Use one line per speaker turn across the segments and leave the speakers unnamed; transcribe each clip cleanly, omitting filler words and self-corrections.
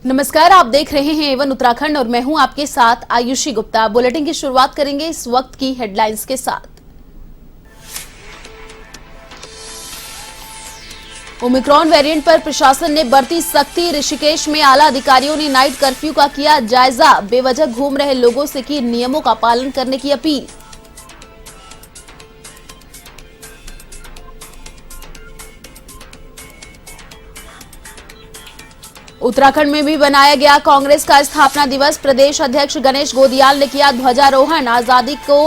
नमस्कार, आप देख रहे हैं एवन उत्तराखंड और मैं हूं आपके साथ आयुषी गुप्ता। बुलेटिन की शुरुआत करेंगे इस वक्त की हेडलाइंस के साथ। ओमिक्रॉन वेरिएंट पर प्रशासन ने बरती सख्ती। ऋषिकेश में आला अधिकारियों ने नाइट कर्फ्यू का किया जायजा। बेवजह घूम रहे लोगों से की नियमों का पालन करने की अपील। उत्तराखंड में भी बनाया गया कांग्रेस का स्थापना दिवस। प्रदेश अध्यक्ष गणेश गोदियाल ने किया ध्वजारोहण। आजादी को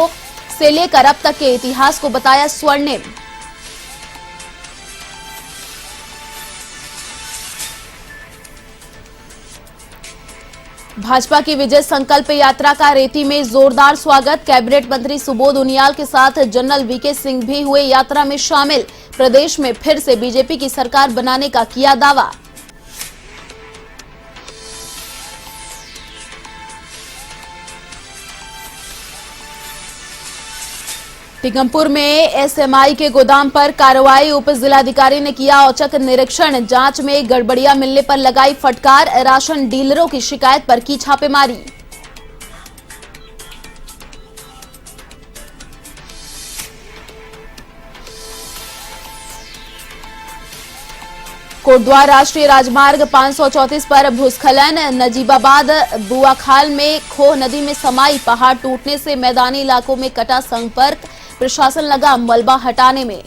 से लेकर अब तक के इतिहास को बताया स्वर्णिम। भाजपा की विजय संकल्प यात्रा का रेती में जोरदार स्वागत। कैबिनेट मंत्री सुबोध उनियाल के साथ जनरल वीके सिंह भी हुए यात्रा में शामिल। प्रदेश में फिर से बीजेपी की सरकार बनाने का किया दावा। टिकमपुर में एसएमआई के गोदाम पर कार्रवाई। उप जिलाधिकारी ने किया औचक निरीक्षण। जांच में गड़बड़ियां मिलने पर लगाई फटकार। राशन डीलरों की शिकायत पर की छापेमारी। कोटद्वार राष्ट्रीय राजमार्ग 534 पर भूस्खलन। नजीबाबाद बुआखाल में खोह नदी में समाई। पहाड़ टूटने से मैदानी इलाकों में कटा संपर्क। प्रशासन लगा मलबा हटाने में।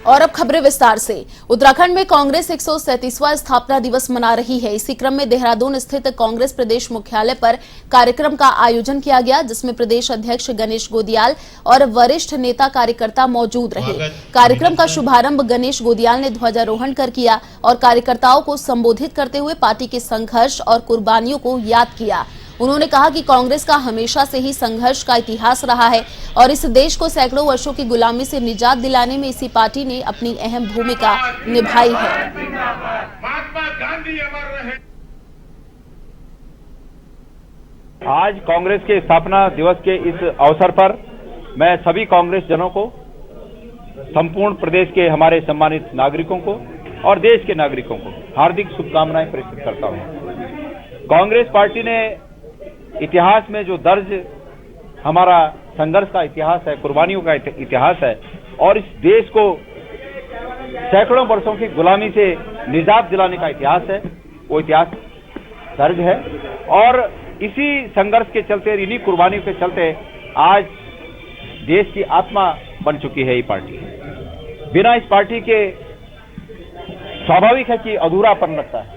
और अब खबरें विस्तार से। उत्तराखंड में कांग्रेस 137वां स्थापना दिवस मना रही है। इसी क्रम में देहरादून स्थित कांग्रेस प्रदेश मुख्यालय पर कार्यक्रम का आयोजन किया गया, जिसमें प्रदेश अध्यक्ष गणेश गोदियाल और वरिष्ठ नेता कार्यकर्ता मौजूद रहे। कार्यक्रम का शुभारंभ गणेश गोदियाल ने ध्वजारोहण कर किया और कार्यकर्ताओं को संबोधित करते हुए पार्टी के संघर्ष और कुर्बानियों को याद किया। उन्होंने कहा कि कांग्रेस का हमेशा से ही संघर्ष का इतिहास रहा है और इस देश को सैकड़ों वर्षों की गुलामी से निजात दिलाने में इसी पार्टी ने अपनी अहम भूमिका निभाई है।
आज कांग्रेस के स्थापना दिवस के इस अवसर पर मैं सभी कांग्रेस जनों को, संपूर्ण प्रदेश के हमारे सम्मानित नागरिकों को और देश के नागरिकों को हार्दिक शुभकामनाएं प्रेषित करता हूं। कांग्रेस पार्टी ने इतिहास में जो दर्ज हमारा संघर्ष का इतिहास है, कुर्बानियों का इतिहास है और इस देश को सैकड़ों वर्षों की गुलामी से निजात दिलाने का इतिहास है, वो इतिहास दर्ज है। और इसी संघर्ष के चलते, इन्हीं कुर्बानियों के चलते आज देश की आत्मा बन चुकी है ये पार्टी। बिना इस पार्टी के स्वाभाविक है कि अधूरापन लगता है।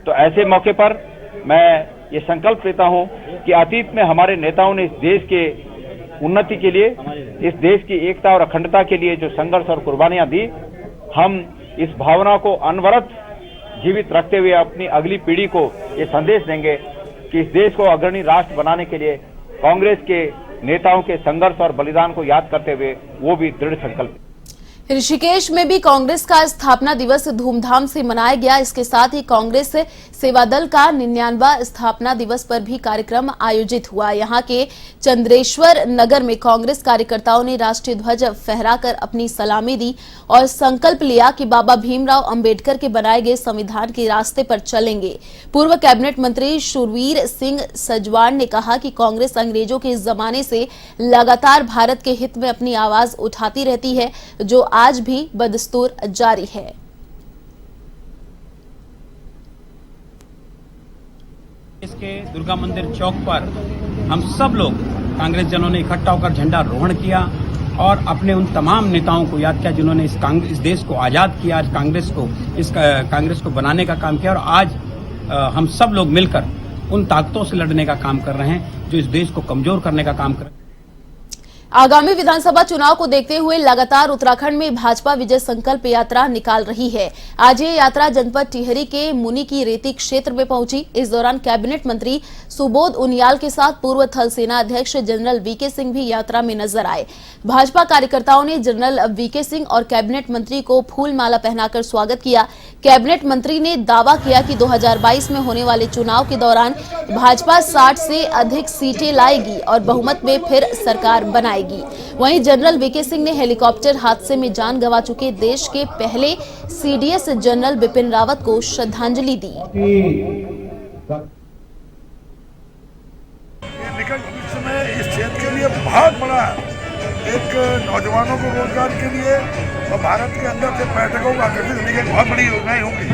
तो ऐसे मौके पर मैं ये संकल्प लेता हूं कि अतीत में हमारे नेताओं ने इस देश के उन्नति के लिए, इस देश की एकता और अखंडता के लिए जो संघर्ष और कुर्बानियां दी, हम इस भावना को अनवरत जीवित रखते हुए अपनी अगली पीढ़ी को ये संदेश देंगे कि इस देश को अग्रणी राष्ट्र बनाने के लिए कांग्रेस के नेताओं के संघर्ष और बलिदान को याद करते हुए वो भी दृढ़ संकल्प।
ऋषिकेश में भी कांग्रेस का स्थापना दिवस धूमधाम से मनाया गया। इसके साथ ही कांग्रेस सेवा दल का 99वां स्थापना दिवस पर भी कार्यक्रम आयोजित हुआ। यहां के चंद्रेश्वर नगर में कांग्रेस कार्यकर्ताओं ने राष्ट्रीय ध्वज फहराकर अपनी सलामी दी और संकल्प लिया कि बाबा भीमराव अंबेडकर के बनाए गए संविधान के रास्ते पर चलेंगे। पूर्व कैबिनेट मंत्री शूरवीर सिंह सजवान ने कहा कि कांग्रेस अंग्रेजों के जमाने से लगातार भारत के हित में अपनी आवाज उठाती रहती है, जो आज भी बदस्तूर जारी है।
इसके दुर्गा मंदिर चौक पर हम सब लोग कांग्रेस जनों ने इकट्ठा होकर झंडा रोहण किया और अपने उन तमाम नेताओं को याद किया जिन्होंने इस देश को आजाद किया, आज कांग्रेस को बनाने का काम किया। और आज हम सब लोग मिलकर उन ताकतों से लड़ने का काम कर रहे हैं जो इस देश को कमजोर करने का काम कर रहे हैं।
आगामी विधानसभा चुनाव को देखते हुए लगातार उत्तराखंड में भाजपा विजय संकल्प यात्रा निकाल रही है। आज ये यात्रा जनपद टिहरी के मुनि की रेती क्षेत्र में पहुंची। इस दौरान कैबिनेट मंत्री सुबोध उनियाल के साथ पूर्व थल सेना अध्यक्ष जनरल वीके सिंह भी यात्रा में नजर आए। भाजपा कार्यकर्ताओं ने जनरल वीके सिंह और कैबिनेट मंत्री को फूल माला पहनाकर स्वागत किया। कैबिनेट मंत्री ने दावा किया कि 2022 में होने वाले चुनाव के दौरान भाजपा 60 से अधिक सीटें लाएगी और बहुमत में फिर सरकार बनाएगी। वहीं जनरल वीके सिंह ने हेलीकॉप्टर हादसे में जान गंवा चुके देश के पहले सीडीएस जनरल बिपिन रावत को श्रद्धांजलि दी।
निकट भविष्य में इस क्षेत्र के लिए बहुत बड़ा एक नौजवानों को रोजगार के लिए और भारत के अंदर से पर्यटकों को आकर्षित करने की बहुत बड़ी योजनाएं होंगी।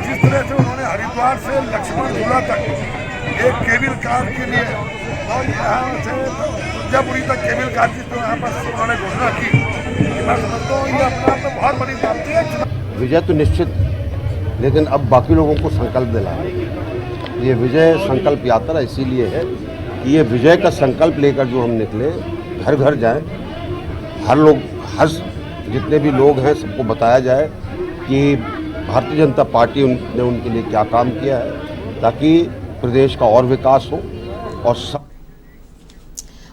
जिस तरह से उन्होंने हरिद्वार से लक्ष्मण झूला तक एक केबल कार के लिए और यहाँ से दुर्गापुरी तक केबल कार की तो यहाँ पर उन्होंने घोषणा की, मैं समझता हूँ ये अपने आप में बहुत बड़ी बात है।
विजय तो निश्चित, लेकिन अब बाकी लोगों को संकल्प दिलाना। ये विजय संकल्प यात्रा इसीलिए है कि ये विजय का संकल्प लेकर जो हम निकले, घर घर जाएं, हर जितने भी लोग हैं सबको बताया जाए कि भारतीय जनता पार्टी ने उनके लिए क्या काम किया है, ताकि प्रदेश का और विकास हो। और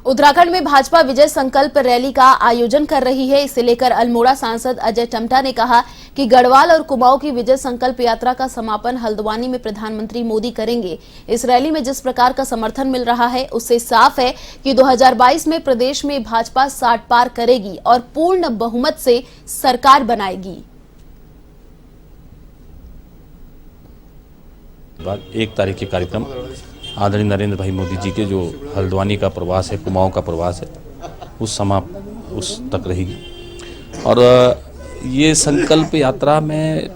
उत्तराखंड में भाजपा विजय संकल्प रैली का आयोजन कर रही है। इसे लेकर अल्मोड़ा सांसद अजय टम्टा ने कहा कि गढ़वाल और कुमाऊं की विजय संकल्प यात्रा का समापन हल्द्वानी में प्रधानमंत्री मोदी करेंगे। इस रैली में जिस प्रकार का समर्थन मिल रहा है उससे साफ है कि 2022 में प्रदेश में भाजपा 60 पार करेगी और पूर्ण बहुमत से सरकार बनाएगी।
1 तारीख के कार्यक्रम आदरणीय नरेंद्र भाई मोदी जी के जो हल्द्वानी का प्रवास है, कुमाऊं का प्रवास है, उस तक रहेगी। और ये संकल्प यात्रा में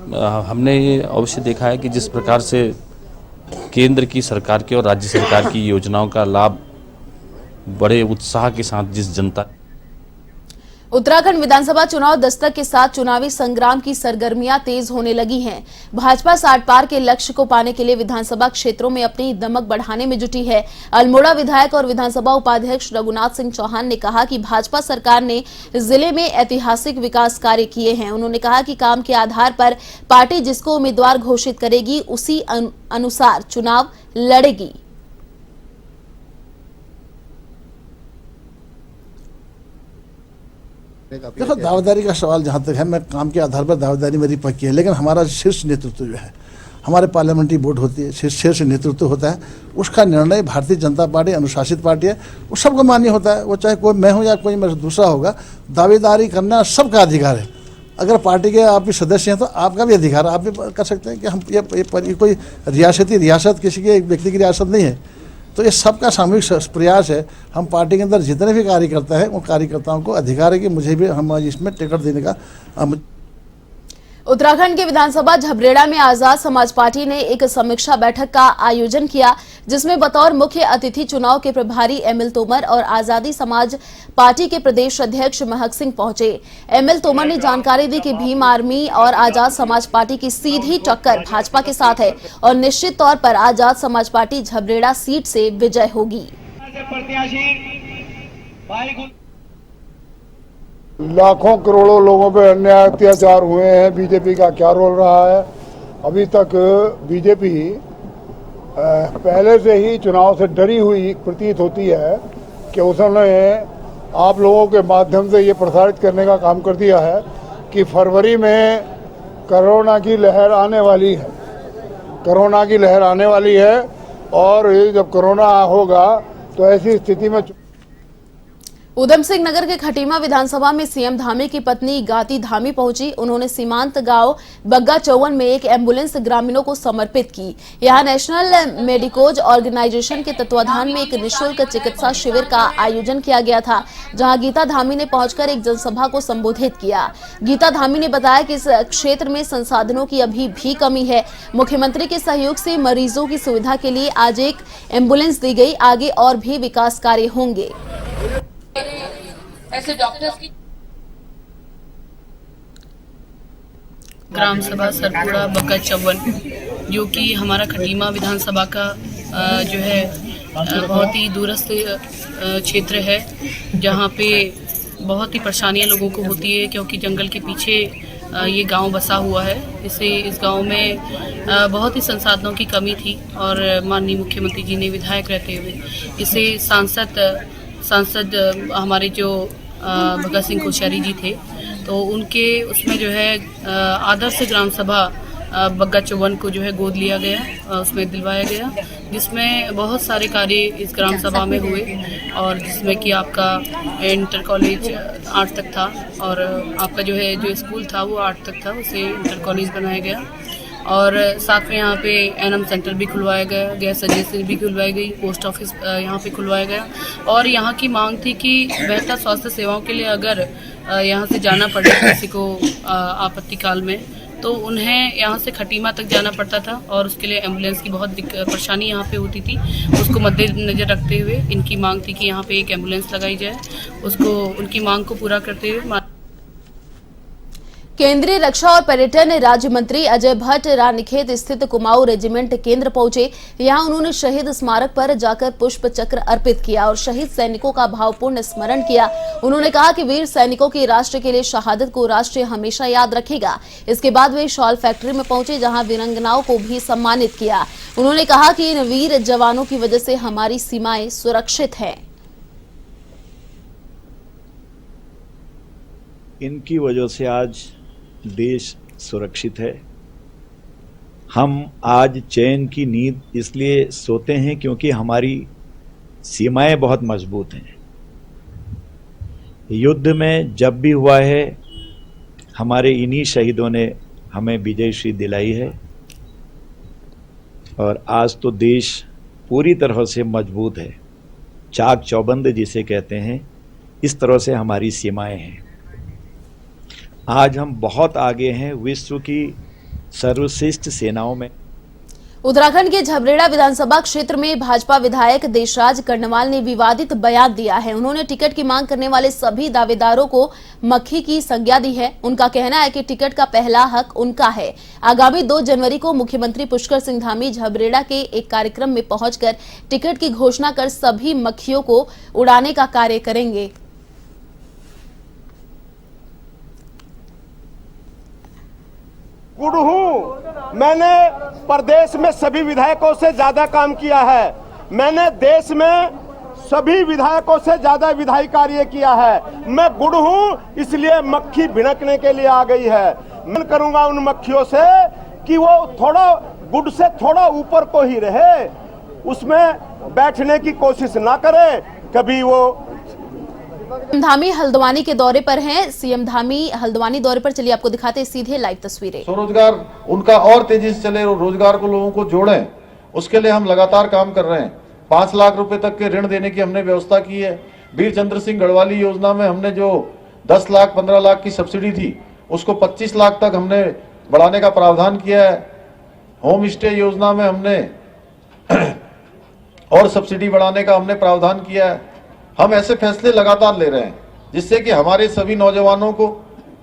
हमने ये अवश्य देखा है कि जिस प्रकार से केंद्र की सरकार की और राज्य सरकार की योजनाओं का लाभ बड़े उत्साह के साथ जिस जनता।
उत्तराखंड विधानसभा चुनाव दस्तक के साथ चुनावी संग्राम की सरगर्मियां तेज होने लगी हैं। भाजपा 60 पार के लक्ष्य को पाने के लिए विधानसभा क्षेत्रों में अपनी दमक बढ़ाने में जुटी है। अल्मोड़ा विधायक और विधानसभा उपाध्यक्ष रघुनाथ सिंह चौहान ने कहा कि भाजपा सरकार ने जिले में ऐतिहासिक विकास कार्य किए हैं। उन्होंने कहा कि काम के आधार पर पार्टी जिसको उम्मीदवार घोषित करेगी उसी अनुसार चुनाव लड़ेगी।
देखो, दावेदारी का सवाल जहाँ तक है, मैं काम के आधार पर दावेदारी मेरी पक्की है, लेकिन हमारा शीर्ष नेतृत्व जो है, हमारे पार्लियामेंट्री बोर्ड होती है, शीर्ष नेतृत्व होता है, उसका निर्णय भारतीय जनता पार्टी अनुशासित पार्टी है, वो सबको मान्य होता है। वो चाहे कोई मैं हूँ या कोई मेरा दूसरा होगा, दावेदारी करना सबका अधिकार है। अगर पार्टी के आप भी सदस्य हैं तो आपका भी अधिकार, आप भी कर सकते हैं कि हम ये कोई रियासत किसी के एक व्यक्ति की रियासत नहीं है। तो ये सबका सामूहिक प्रयास है। हम पार्टी के अंदर जितने भी कार्यकर्ता हैं उन कार्यकर्ताओं को अधिकार है कि मुझे भी हम इसमें टिकट देने का।
उत्तराखंड के विधानसभा झबरेड़ा में आजाद समाज पार्टी ने एक समीक्षा बैठक का आयोजन किया, जिसमें बतौर मुख्य अतिथि चुनाव के प्रभारी एमएल तोमर और आजादी समाज पार्टी के प्रदेश अध्यक्ष महक सिंह पहुंचे। एमएल तोमर ने जानकारी दी कि भीम आर्मी और आजाद समाज पार्टी की सीधी टक्कर भाजपा के साथ है और निश्चित तौर पर आजाद समाज पार्टी झबरेड़ा सीट से विजय होगी।
लाखों करोड़ों लोगों पे अन्याय अत्याचार हुए हैं। बीजेपी का क्या रोल रहा है? अभी तक बीजेपी पहले से ही चुनाव से डरी हुई प्रतीत होती है कि उसने आप लोगों के माध्यम से ये प्रसारित करने का काम कर दिया है कि फरवरी में कोरोना की लहर आने वाली है। कोरोना की लहर आने वाली है और जब कोरोना होगा तो ऐसी स्थिति में
उधम सिंह नगर के खटीमा विधानसभा में सीएम धामी की पत्नी गाती धामी पहुंची। उन्होंने सीमांत गांव बग्गा चौवन में एक एम्बुलेंस ग्रामीणों को समर्पित की। यहां नेशनल मेडिकोज ऑर्गेनाइजेशन के तत्वाधान में एक निःशुल्क चिकित्सा शिविर का आयोजन किया गया था, जहां गीता धामी ने पहुंचकर एक जनसभा को संबोधित किया। गीता धामी ने बताया कि इस क्षेत्र में संसाधनों की अभी भी कमी है। मुख्यमंत्री के सहयोग से मरीजों की सुविधा के लिए आज एक एम्बुलेंस दी गई। आगे और भी विकास कार्य होंगे।
ऐसे डॉक्टर्स की ग्राम सभा सरपुड़ा बग्गा चौवन, जो कि हमारा खटीमा विधानसभा का जो है बहुत ही दूरस्थ क्षेत्र है, जहाँ पे बहुत ही परेशानियां लोगों को होती है, क्योंकि जंगल के पीछे ये गांव बसा हुआ है। इस गांव में बहुत ही संसाधनों की कमी थी और माननीय मुख्यमंत्री जी ने विधायक रहते हुए इसे सांसद हमारे जो भगत सिंह कोश्यारी जी थे, तो उनके उसमें जो है आदर्श ग्राम सभा बग्गा चौवन को जो है गोद लिया गया, उसमें दिलवाया गया, जिसमें बहुत सारे कार्य इस ग्राम सभा में हुए और जिसमें कि आपका इंटर कॉलेज 8 तक था और आपका जो है जो स्कूल था वो 8 तक था, उसे इंटर कॉलेज बनाया गया और साथ में यहाँ पे एनएम सेंटर भी खुलवाया गया, गैस एजेंसी भी खुलवाई गई, पोस्ट ऑफिस यहाँ पे खुलवाया गया और यहाँ की मांग थी कि बेहतर स्वास्थ्य सेवाओं के लिए अगर यहाँ से जाना पड़े किसी को आपत्ति काल में, तो उन्हें यहाँ से खटीमा तक जाना पड़ता था और उसके लिए एम्बुलेंस की बहुत परेशानी यहाँ पे होती थी। उसको मद्देनजर रखते हुए इनकी मांग थी कि यहाँ पे एक एम्बुलेंस लगाई जाए, उसको उनकी मांग को पूरा करते हुए
केंद्रीय रक्षा और पर्यटन राज्य मंत्री अजय भट्ट रानीखेत स्थित कुमाऊं रेजिमेंट केंद्र पहुंचे। यहां उन्होंने शहीद स्मारक पर जाकर पुष्प चक्र अर्पित किया और शहीद सैनिकों का भावपूर्ण स्मरण किया। उन्होंने कहा कि वीर सैनिकों की राष्ट्र के लिए शहादत को राष्ट्र हमेशा याद रखेगा। इसके बाद वे शॉल फैक्ट्री में पहुंचे, जहां वीरांगनाओं को भी सम्मानित किया। उन्होंने कहा कि इन वीर जवानों की वजह से हमारी सीमाएं सुरक्षित है।
इनकी वजह से आज देश सुरक्षित है। हम आज चैन की नींद इसलिए सोते हैं क्योंकि हमारी सीमाएं बहुत मजबूत हैं। युद्ध में जब भी हुआ है हमारे इन्हीं शहीदों ने हमें विजयश्री दिलाई है और आज तो देश पूरी तरह से मजबूत है। चाक चौबंद जिसे कहते हैं, इस तरह से हमारी सीमाएं हैं। आज हम बहुत आगे हैं विश्व की सर्वश्रेष्ठ सेनाओं में।
उत्तराखंड के झबरेड़ा विधानसभा क्षेत्र में भाजपा विधायक देशराज कर्णवाल ने विवादित बयान दिया है। उन्होंने टिकट की मांग करने वाले सभी दावेदारों को मक्खी की संज्ञा दी है। उनका कहना है कि टिकट का पहला हक उनका है। आगामी 2 जनवरी को मुख्यमंत्री पुष्कर सिंह धामी झबरेड़ा के एक कार्यक्रम में पहुंचकर टिकट की घोषणा कर सभी मक्खियों को उड़ाने का कार्य करेंगे।
गुड़ हूँ, मैंने प्रदेश में सभी विधायकों से ज्यादा काम किया है। मैंने देश में सभी विधायकों से ज्यादा विधायी कार्य किया है। मैं गुड़ हूँ, इसलिए मक्खी भिड़कने के लिए आ गई है। मैं करूंगा उन मक्खियों से कि वो थोड़ा गुड़ से थोड़ा ऊपर को ही रहे, उसमें बैठने की कोशिश ना करे। कभी वो
धामी हल्द्वानी के दौरे पर हैं। सीएम धामी हल्द्वानी दौरे पर, चलिए आपको दिखाते हैं सीधे लाइव तस्वीरें।
स्वरोजगार उनका और तेजी से चले और रोजगार को लोगों को जोड़ें, उसके लिए हम लगातार काम कर रहे हैं। 5 लाख रुपए तक के ऋण देने की हमने व्यवस्था की है। वीर चंद्र सिंह गढ़वाली योजना में हमने जो 10 लाख 15 लाख की सब्सिडी थी उसको 25 लाख तक हमने बढ़ाने का प्रावधान किया है। होम स्टे योजना में हमने और सब्सिडी बढ़ाने का हमने प्रावधान किया है। हम ऐसे फैसले लगातार ले रहे हैं जिससे कि हमारे सभी नौजवानों को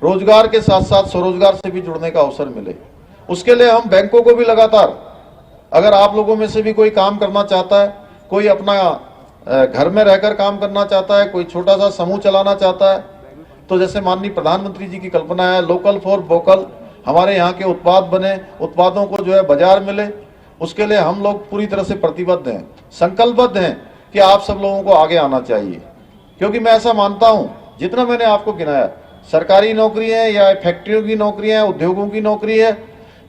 रोजगार के साथ साथ स्वरोजगार से भी जुड़ने का अवसर मिले। उसके लिए हम बैंकों को भी लगातार, अगर आप लोगों में से भी कोई काम करना चाहता है, कोई अपना घर में रहकर काम करना चाहता है, कोई छोटा सा समूह चलाना चाहता है, तो जैसे माननीय प्रधानमंत्री जी की कल्पना है लोकल फॉर वोकल, हमारे यहाँ के उत्पाद बने, उत्पादों को जो है बाजार मिले, उसके लिए हम लोग पूरी तरह से प्रतिबद्ध हैं, संकल्पबद्ध हैं कि आप सब लोगों को आगे आना चाहिए। क्योंकि मैं ऐसा मानता हूं, जितना मैंने आपको गिनाया, सरकारी नौकरी है या फैक्ट्रियों की नौकरी है, उद्योगों की नौकरी है,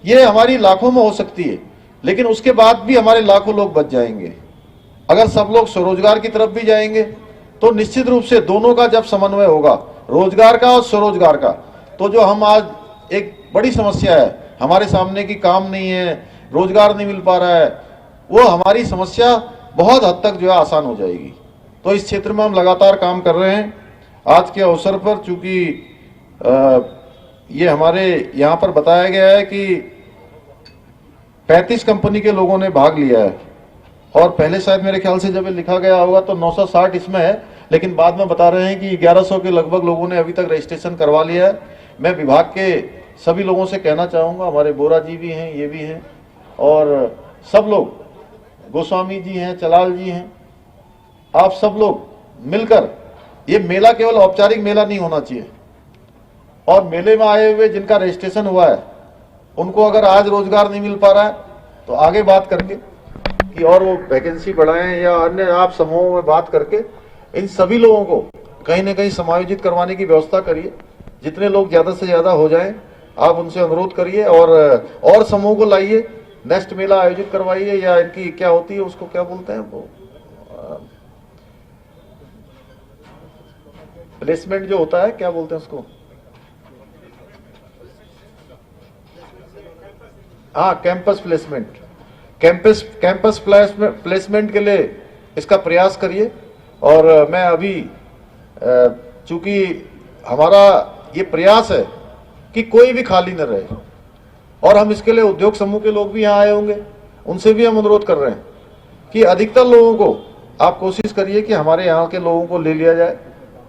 ये हमारी लाखों में हो सकती है, लेकिन उसके बाद भी हमारे लाखों लोग बच जाएंगे। अगर सब लोग स्वरोजगार की तरफ भी जाएंगे तो निश्चित रूप से दोनों का जब समन्वय होगा, रोजगार का और स्वरोजगार का, तो जो हम आज एक बड़ी समस्या है हमारे सामने की, काम नहीं है, रोजगार नहीं मिल पा रहा है, वो हमारी समस्या बहुत हद तक जो है आसान हो जाएगी। तो इस क्षेत्र में हम लगातार काम कर रहे हैं। आज के अवसर पर चूंकि ये हमारे यहाँ पर बताया गया है कि 35 कंपनी के लोगों ने भाग लिया है और पहले शायद मेरे ख्याल से जब लिखा गया होगा तो 960 इसमें है, लेकिन बाद में बता रहे हैं कि 1100 के लगभग लोगों ने अभी तक रजिस्ट्रेशन करवा लिया है। मैं विभाग के सभी लोगों से कहना चाहूँगा, हमारे बोरा जी भी हैं, ये भी हैं, और सब लोग गोस्वामी जी हैं, चलाल जी हैं, आप सब लोग मिलकर, ये मेला केवल औपचारिक मेला नहीं होना चाहिए, और मेले में आए हुए जिनका रजिस्ट्रेशन हुआ है उनको अगर आज रोजगार नहीं मिल पा रहा है तो आगे बात करके कि और वो वैकेंसी बढ़ाएं या अन्य आप समूहों में बात करके इन सभी लोगों को कहीं ना कहीं समायोजित करवाने की व्यवस्था करिए। जितने लोग ज्यादा से ज्यादा हो जाएं आप उनसे अनुरोध करिए और समूह को लाइए, नेक्स्ट मेला आयोजित करवाइए, या इनकी क्या होती है उसको क्या बोलते हैं वो प्लेसमेंट जो होता है, क्या बोलते हैं उसको, हाँ कैंपस प्लेसमेंट, कैंपस प्लेसमेंट के लिए इसका प्रयास करिए। और मैं अभी चूंकि हमारा ये प्रयास है कि कोई भी खाली न रहे, और हम इसके लिए उद्योग समूह के लोग भी यहाँ आए होंगे, उनसे भी हम अनुरोध कर रहे हैं कि अधिकतर लोगों को आप कोशिश करिए कि हमारे यहाँ के लोगों को ले लिया जाए,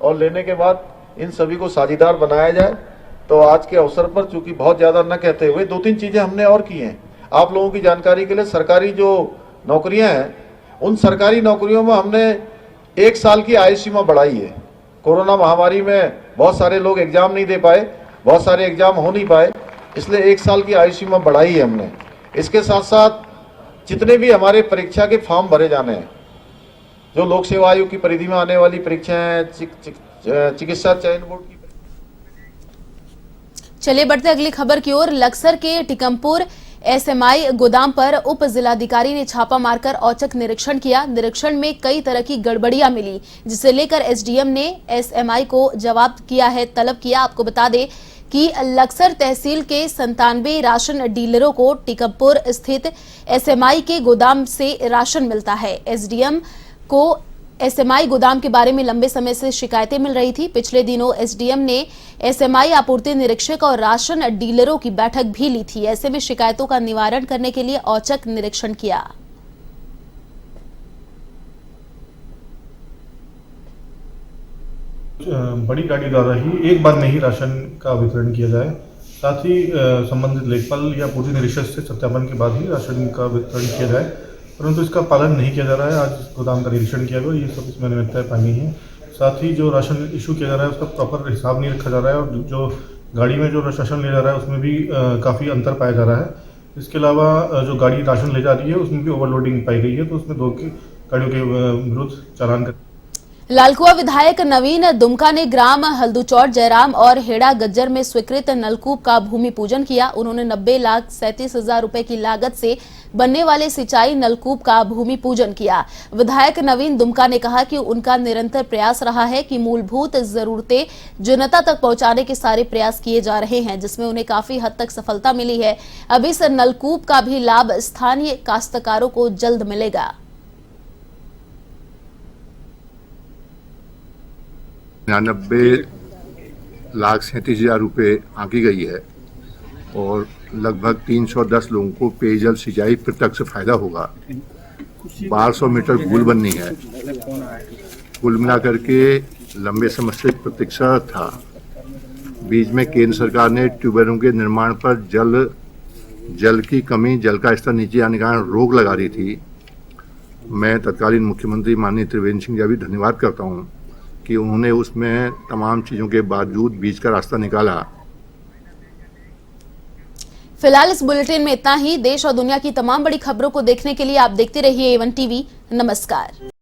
और लेने के बाद इन सभी को साझीदार बनाया जाए। तो आज के अवसर पर चूंकि बहुत ज्यादा न कहते हुए 2-3 चीजें हमने और की हैं आप लोगों की जानकारी के लिए। सरकारी जो नौकरियां हैं, उन सरकारी नौकरियों में हमने 1 साल की आयु सीमा बढ़ाई है। कोरोना महामारी में बहुत सारे लोग एग्जाम नहीं दे पाए, बहुत सारे एग्जाम हो नहीं पाए, इसलिए 1 साल की आयु सीमा बढ़ाई है हमने। इसके साथ साथ जितने भी हमारे परीक्षा के फॉर्म भरे जाने हैं, जो लोक सेवा आयोग की परिधि में आने वाली परीक्षाएं, चिकित्सा चयन बोर्ड की।
चलिए बढ़ते अगली खबर की ओर। लक्सर के टिकमपुर एसएमआई गोदाम पर उप जिलाधिकारी ने छापा मारकर औचक निरीक्षण किया। निरीक्षण में कई तरह की गड़बड़ियां मिली, जिसे लेकर एसडीएम ने एसएमआई को जवाब किया है, तलब किया। आपको बता दें कि लक्सर तहसील के 97 राशन डीलरों को टिकमपुर स्थित एसएमआई के गोदाम से राशन मिलता है। एसडीएम को एसएमआई गोदाम के बारे में लंबे समय से शिकायतें मिल रही थी। पिछले दिनों एसडीएम ने एसएमआई आपूर्ति निरीक्षक और राशन डीलरों की बैठक भी ली थी। ऐसे में शिकायतों का निवारण करने के लिए औचक निरीक्षण किया।
बड़ी गाड़ी द्वारा ही एक बार में ही राशन का वितरण किया जाए, साथ ही संबंधित लेखपाल या पूर्ति निरीक्षक से सत्यापन के बाद ही राशन का वितरण किया जाए, परंतु इसका पालन नहीं किया जा रहा है। आज गोदाम का निरीक्षण किया गया, ये सब इसमें अनियमितताएं पाई है। साथ ही जो राशन इशू किया जा रहा है उसका प्रॉपर हिसाब नहीं रखा जा रहा है, और जो गाड़ी में जो राशन ले जा रहा है उसमें भी काफ़ी अंतर पाया जा रहा है। इसके अलावा जो गाड़ी राशन ले जा रही है उसमें भी ओवरलोडिंग पाई गई है, तो उसमें 2 गाड़ियों के विरुद्ध चालान कर।
लालकुआ विधायक नवीन दुमका ने ग्राम हल्दूचौड़ जयराम और हेड़ा गज्जर में स्वीकृत नलकूप का भूमि पूजन किया। उन्होंने 90,37,000 रुपए की लागत से बनने वाले सिंचाई नलकूप का भूमि पूजन किया। विधायक नवीन दुमका ने कहा कि उनका निरंतर प्रयास रहा है कि मूलभूत जरूरतें जनता तक पहुंचाने के सारे प्रयास किए जा रहे हैं, जिसमें उन्हें काफी हद तक सफलता मिली है। अब इस नलकूप का भी लाभ स्थानीय काश्तकारों को जल्द मिलेगा।
99,37,000 रुपये आंकी गई है, और लगभग 310 लोगों को पेयजल सिंचाई प्रत्यक्ष फायदा होगा। 1200 मीटर पुल बननी है। कुल मिलाकर के लंबे समय से प्रतीक्षा था। बीच में केंद्र सरकार ने ट्यूबवेलों के निर्माण पर जल की कमी, जल का स्तर नीचे आने के कारण रोक लगा रही थी। मैं तत्कालीन मुख्यमंत्री माननीय त्रिवेंद्र सिंह का भी धन्यवाद करता हूं कि उन्होंने उसमें तमाम चीज़ों के बावजूद बीच का रास्ता निकाला।
फिलहाल इस बुलेटिन में इतना ही। देश और दुनिया की तमाम बड़ी खबरों को देखने के लिए आप देखते रहिए A1 TV। नमस्कार।